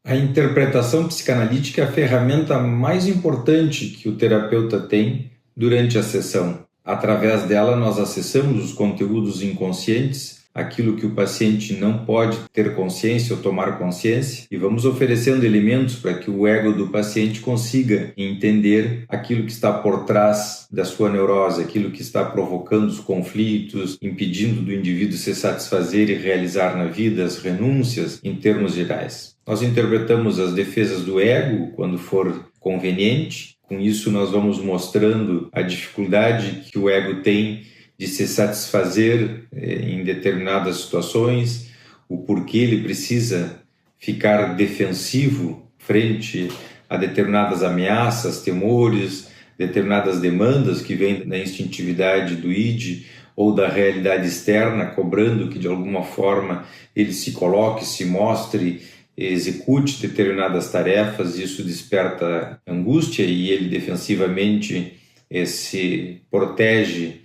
A interpretação psicanalítica é a ferramenta mais importante que o terapeuta tem durante a sessão. Através dela, nós acessamos os conteúdos inconscientes, aquilo que o paciente não pode ter consciência ou tomar consciência, e vamos oferecendo elementos para que o ego do paciente consiga entender aquilo que está por trás da sua neurose, aquilo que está provocando os conflitos, impedindo do indivíduo se satisfazer e realizar na vida, as renúncias, em termos gerais. Nós interpretamos as defesas do ego quando for conveniente. Com isso, nós vamos mostrando a dificuldade que o ego tem de se satisfazer em determinadas situações, o porquê ele precisa ficar defensivo frente a determinadas ameaças, temores, determinadas demandas que vêm da instintividade do id ou da realidade externa, cobrando que de alguma forma ele se coloque, se mostre, execute determinadas tarefas. Isso desperta angústia e ele defensivamente se protege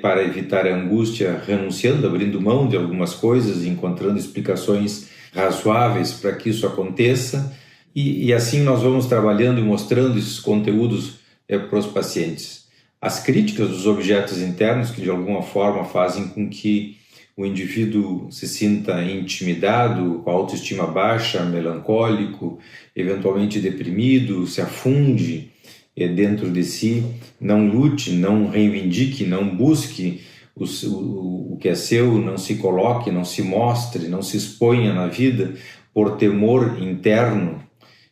para evitar a angústia, renunciando, abrindo mão de algumas coisas, encontrando explicações razoáveis para que isso aconteça, e assim nós vamos trabalhando e mostrando esses conteúdos para os pacientes. As críticas dos objetos internos, que de alguma forma fazem com que o indivíduo se sinta intimidado, com a autoestima baixa, melancólico, eventualmente deprimido, se afunde dentro de si, não lute, não reivindique, não busque o que é seu, não se coloque, não se mostre, não se exponha na vida por temor interno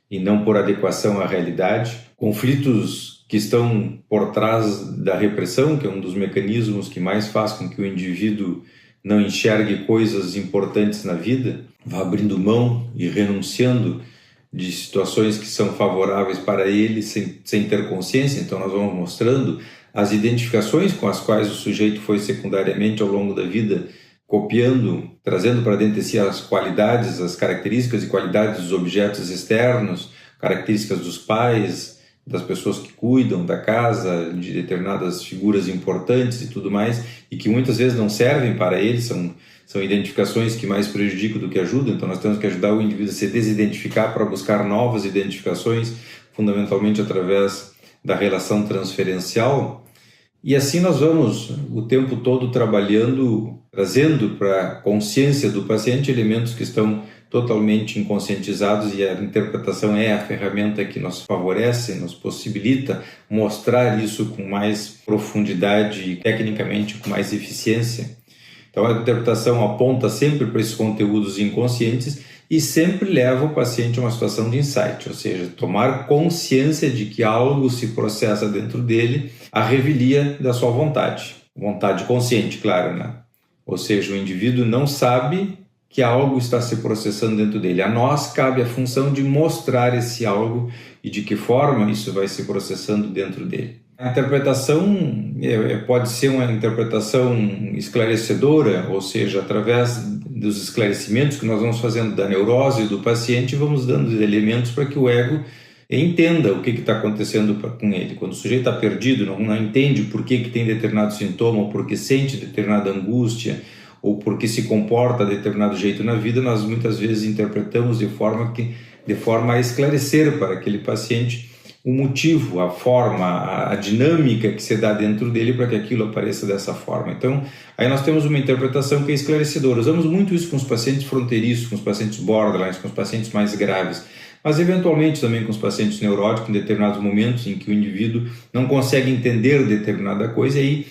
e não por adequação à realidade. Conflitos que estão por trás da repressão, que é um dos mecanismos que mais faz com que o indivíduo não enxergue coisas importantes na vida, vá abrindo mão e renunciando de situações que são favoráveis para ele sem ter consciência. Então nós vamos mostrando as identificações com as quais o sujeito foi secundariamente ao longo da vida copiando, trazendo para dentro de si as qualidades, as características e qualidades dos objetos externos, características dos pais, das pessoas que cuidam da casa, de determinadas figuras importantes e tudo mais, e que muitas vezes não servem para ele, são identificações que mais prejudicam do que ajudam. Então nós temos que ajudar o indivíduo a se desidentificar para buscar novas identificações, fundamentalmente através da relação transferencial. E assim nós vamos o tempo todo trabalhando, trazendo para a consciência do paciente elementos que estão totalmente inconscientizados, e a interpretação é a ferramenta que nos favorece, nos possibilita mostrar isso com mais profundidade e tecnicamente com mais eficiência. Então a interpretação aponta sempre para esses conteúdos inconscientes e sempre leva o paciente a uma situação de insight, ou seja, tomar consciência de que algo se processa dentro dele à revelia da sua vontade consciente, claro, né? Ou seja, o indivíduo não sabe que algo está se processando dentro dele. A nós cabe a função de mostrar esse algo e de que forma isso vai se processando dentro dele. A interpretação pode ser uma interpretação esclarecedora, ou seja, através dos esclarecimentos que nós vamos fazendo da neurose do paciente, vamos dando elementos para que o ego entenda o que está acontecendo com ele. Quando o sujeito está perdido, não entende por que tem determinado sintoma, ou por que sente determinada angústia, ou porque se comporta de determinado jeito na vida, nós muitas vezes interpretamos de forma a esclarecer para aquele paciente o motivo, a forma, a dinâmica que se dá dentro dele para que aquilo apareça dessa forma. Então, aí nós temos uma interpretação que é esclarecedora. Usamos muito isso com os pacientes fronteiriços, com os pacientes borderline, com os pacientes mais graves, mas eventualmente também com os pacientes neuróticos, em determinados momentos em que o indivíduo não consegue entender determinada coisa, e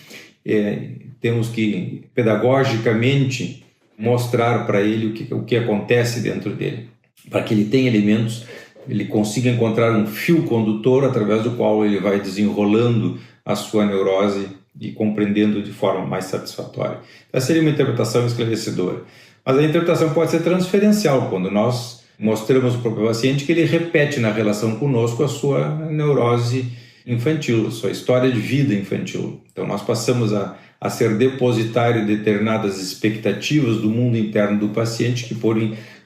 aí temos que pedagogicamente mostrar para ele o que acontece dentro dele, para que ele tenha elementos, ele consiga encontrar um fio condutor através do qual ele vai desenrolando a sua neurose e compreendendo de forma mais satisfatória. Essa seria uma interpretação esclarecedora. Mas a interpretação pode ser transferencial, quando nós mostramos para o paciente que ele repete na relação conosco a sua neurose infantil, a sua história de vida infantil. Então nós passamos a ser depositário de determinadas expectativas do mundo interno do paciente, que por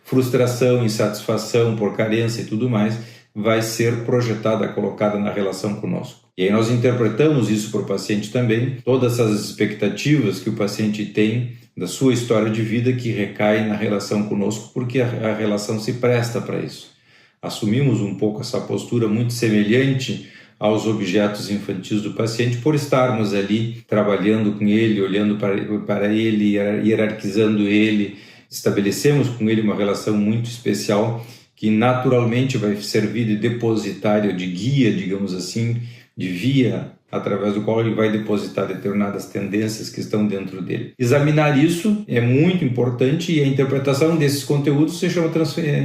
frustração, insatisfação, por carência e tudo mais, vai ser projetada, colocada na relação conosco. E aí nós interpretamos isso para o paciente também, todas essas expectativas que o paciente tem da sua história de vida que recai na relação conosco, porque a relação se presta para isso. assumimos um pouco essa postura muito semelhante aos objetos infantis do paciente, por estarmos ali trabalhando com ele, olhando para ele, hierarquizando ele, estabelecemos com ele uma relação muito especial que naturalmente vai servir de depositário, de guia, digamos assim, de via através do qual ele vai depositar determinadas tendências que estão dentro dele. Examinar isso é muito importante e a interpretação desses conteúdos se chama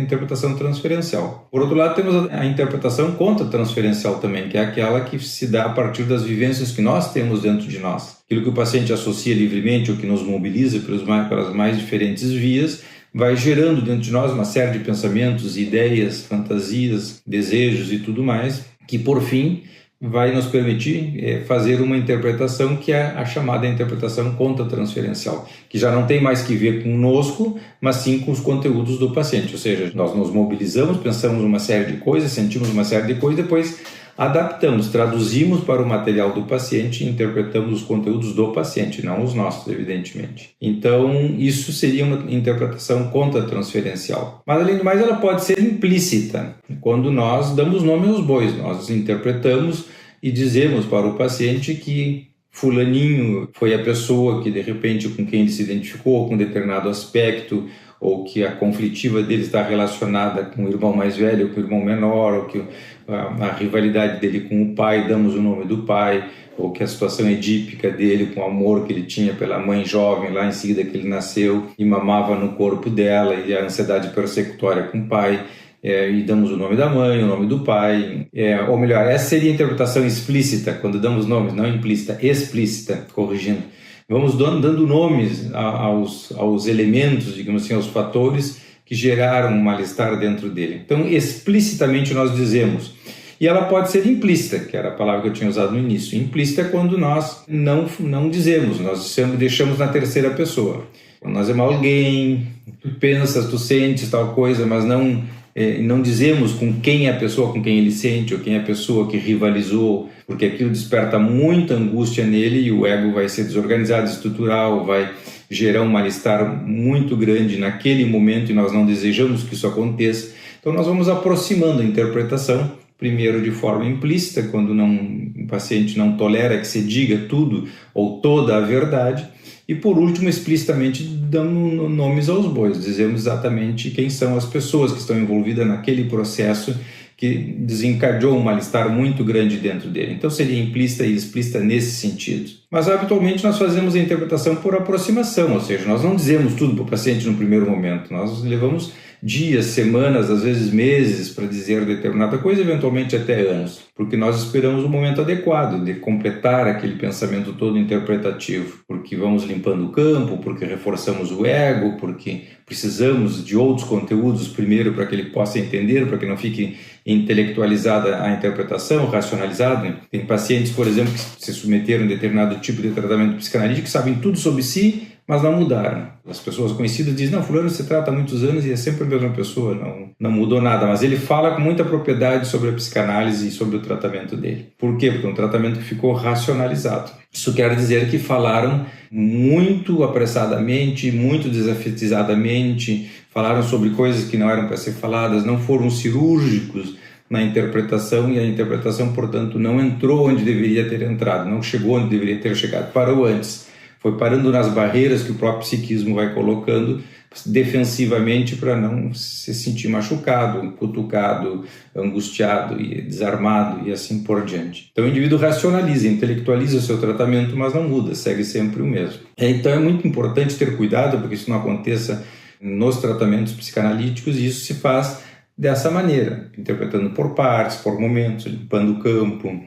interpretação transferencial. Por outro lado, temos a interpretação contra-transferencial também, que é aquela que se dá a partir das vivências que nós temos dentro de nós. Aquilo que o paciente associa livremente ou que nos mobiliza pelas mais diferentes vias, vai gerando dentro de nós uma série de pensamentos, ideias, fantasias, desejos e tudo mais, que por fim vai nos permitir fazer uma interpretação que é a chamada interpretação contra-transferencial, que já não tem mais que ver conosco, mas sim com os conteúdos do paciente, ou seja, nós nos mobilizamos, pensamos uma série de coisas, sentimos uma série de coisas, depois adaptamos, traduzimos para o material do paciente e interpretamos os conteúdos do paciente, não os nossos, evidentemente. Então, isso seria uma interpretação contra-transferencial. Mas, além do mais, ela pode ser implícita. Quando nós damos nome aos bois, nós interpretamos e dizemos para o paciente que fulaninho foi a pessoa que, de repente, com quem ele se identificou com determinado aspecto, ou que a conflitiva dele está relacionada com o irmão mais velho ou com o irmão menor, ou que a rivalidade dele com o pai, damos o nome do pai, ou que a situação edípica dele com o amor que ele tinha pela mãe jovem lá em seguida que ele nasceu e mamava no corpo dela, e a ansiedade persecutória com o pai, e damos o nome da mãe, o nome do pai, ou melhor, essa seria a interpretação explícita, quando damos nomes, não implícita, explícita, corrigindo. Vamos dando nomes aos elementos, digamos assim, aos fatores que geraram um mal-estar dentro dele. Então, explicitamente nós dizemos. E ela pode ser implícita, que era a palavra que eu tinha usado no início. Implícita é quando nós não dizemos, nós sempre deixamos na terceira pessoa. Quando nós amamos alguém, tu pensas, tu sentes tal coisa, mas não dizemos com quem é a pessoa com quem ele sente, ou quem é a pessoa que rivalizou, porque aquilo desperta muita angústia nele e o ego vai ser desorganizado, estrutural, vai gerar um mal-estar muito grande naquele momento e nós não desejamos que isso aconteça. Então nós vamos aproximando a interpretação, primeiro de forma implícita, quando o paciente não tolera que se diga tudo ou toda a verdade, e por último, explicitamente dando nomes aos bois, dizemos exatamente quem são as pessoas que estão envolvidas naquele processo que desencadeou um mal-estar muito grande dentro dele. Então seria implícita e explícita nesse sentido. Mas habitualmente nós fazemos a interpretação por aproximação, ou seja, nós não dizemos tudo para o paciente no primeiro momento, nós levamos dias, semanas, às vezes meses para dizer determinada coisa, eventualmente até anos, porque nós esperamos o momento adequado de completar aquele pensamento todo interpretativo, porque vamos limpando o campo, porque reforçamos o ego, porque precisamos de outros conteúdos primeiro para que ele possa entender, para que não fique intelectualizada a interpretação, racionalizada. Tem pacientes, por exemplo, que se submeteram a determinado tipo de tratamento psicanalítico, que sabem tudo sobre si, mas não mudaram. As pessoas conhecidas dizem, não, fulano se trata há muitos anos e é sempre a mesma pessoa, não mudou nada, mas ele fala com muita propriedade sobre a psicanálise e sobre o tratamento dele. Por quê? Porque é um tratamento que ficou racionalizado. Isso quer dizer que falaram muito apressadamente, muito desafetizadamente, falaram sobre coisas que não eram para ser faladas, não foram cirúrgicos na interpretação, e a interpretação, portanto, não entrou onde deveria ter entrado, não chegou onde deveria ter chegado, parou antes. Foi parando nas barreiras que o próprio psiquismo vai colocando defensivamente para não se sentir machucado, cutucado, angustiado e desarmado e assim por diante. Então o indivíduo racionaliza, intelectualiza o seu tratamento, mas não muda, segue sempre o mesmo. Então é muito importante ter cuidado para que isso não aconteça nos tratamentos psicanalíticos, e isso se faz dessa maneira, interpretando por partes, por momentos, limpando o campo,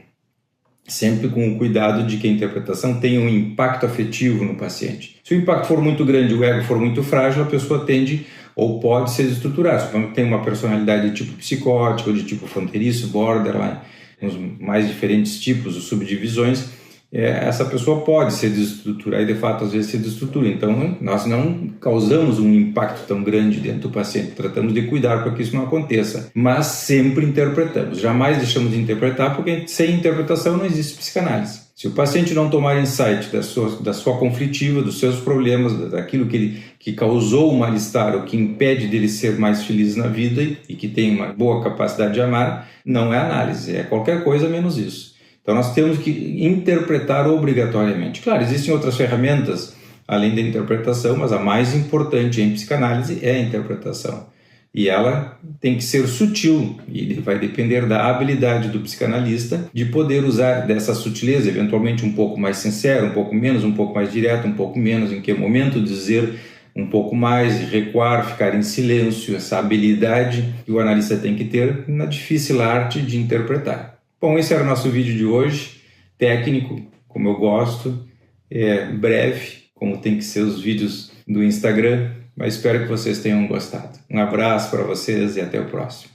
sempre com o cuidado de que a interpretação tenha um impacto afetivo no paciente. Se o impacto for muito grande, o ego for muito frágil, a pessoa tende ou pode se desestruturar. Se tem uma personalidade de tipo psicótico, ou de tipo fronteiriço, borderline, os mais diferentes tipos, as subdivisões, essa pessoa pode se desestruturar e de fato às vezes se desestrutura. Então nós não causamos um impacto tão grande dentro do paciente, tratamos de cuidar para que isso não aconteça, mas sempre interpretamos, jamais deixamos de interpretar, porque sem interpretação não existe psicanálise. Se o paciente não tomar insight da sua conflitiva, dos seus problemas, daquilo que causou o mal-estar, ou que impede dele ser mais feliz na vida e que tem uma boa capacidade de amar, não é análise, é qualquer coisa menos isso. Então nós temos que interpretar obrigatoriamente. Claro, existem outras ferramentas além da interpretação, mas a mais importante em psicanálise é a interpretação. E ela tem que ser sutil, e vai depender da habilidade do psicanalista de poder usar dessa sutileza, eventualmente um pouco mais sincero, um pouco mais direto, um pouco menos, em que momento dizer um pouco mais, recuar, ficar em silêncio, essa habilidade que o analista tem que ter na difícil arte de interpretar. Bom, esse era o nosso vídeo de hoje, técnico, como eu gosto, breve, como tem que ser os vídeos do Instagram, mas espero que vocês tenham gostado. Um abraço para vocês e até o próximo.